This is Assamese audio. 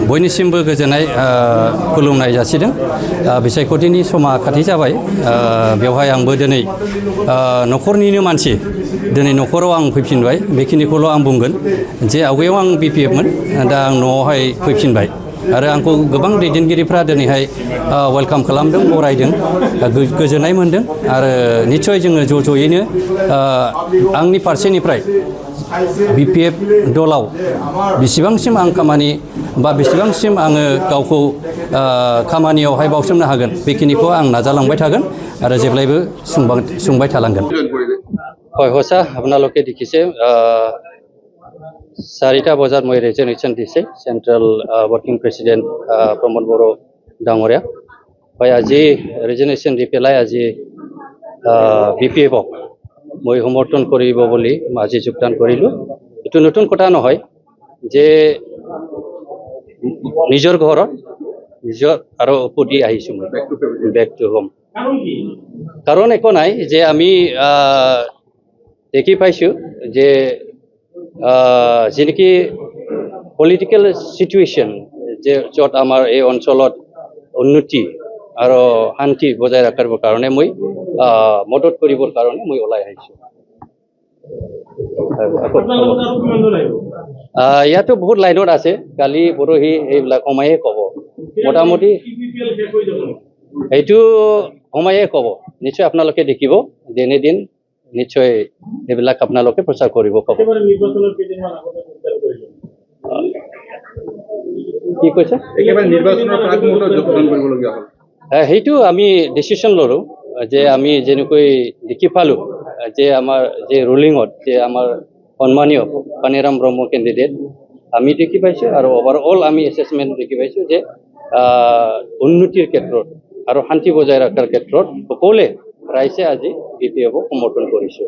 बयनिसिमबो गोजोननाय खुलुमनाय जासिदों बिसायख'थिनि समा खाथि जाबाय बेवहाय आंबो दिनै न'खरनिनो मानसि दिनै न'खराव आं फैफिनबाय बेखिनिखौल' आं बुंगोन जे आवगायाव आं बिपिएफमोन दा आं न'आवहाय फैफिनबाय आरो आंखौ गोबां दैदेनगिरिफ्रा दिनैहाय वेलकाम खालामदों बरायदों गोजोननाय मोनदों आरो निस्सय जोङो ज'यैनो आंनि फारसेनिफ्राय बिपिएफ दलाव बेसेबांसिम आं खामानि बा बेसेबांसिम आङो गावखौ खामानियावहाय बावसोमनो हागोन बेखिनिखौ आं नाजालांबाय थागोन आरो जेब्लायबो सुंबाय थालांगोन হয় সঁচা আপোনালোকে দেখিছে 4টা বজাত মই ৰেজিগনেশ্যন দিছে central working president Pramod Boro ডাঙৰীয়া হয় আজি ৰেজিগনেশ্যন দি পেলাই আজি বিপিএফক মই সমৰ্থন কৰিব বুলি আজি যোগদান কৰিলোঁ এইটো নতুন কথা নহয় যে নিজৰ ঘৰত নিজৰ আৰু উভতি আহিছোঁ মই বেক টু হোম কাৰণ একো নাই যে আমি দেখি পাইছোঁ যে যেনেকৈ পলিটিকেল চিটুৱেশ্যন যে য'ত আমাৰ এই অঞ্চলত উন্নতি আৰু শান্তি বজাই ৰখাৰ কাৰণে মই মদত কৰিবৰ কাৰণে মই ওলাই আহিছোঁ ইয়াতো বহুত লাইনত আছে কালি পৰহি এইবিলাক সময়ে ক'ব মোটামুটি এইটো সময়ে ক'ব নিশ্চয় আপোনালোকে দেখিব দিনে দিন নিশ্চয় এইবিলাক আপোনালোকে প্ৰচাৰ কৰিব ক'ব কি কৈছে সেইটো আমি ডিচিশ্যন ল'লোঁ যে আমি যেনেকৈ দেখি পালোঁ যে আমাৰ যে ৰুলিঙত যে আমাৰ সন্মানীয় পানীৰাম ব্ৰহ্ম কেণ্ডিডেট আমি দেখি পাইছোঁ আৰু অভাৰঅল আমি এছেছমেণ্ট দেখি পাইছোঁ যে উন্নতিৰ ক্ষেত্ৰত আৰু শান্তি বজাই ৰখাৰ ক্ষেত্ৰত সকলোৱে ৰাইজে আজি বিপিএফক সমৰ্থন কৰিছোঁ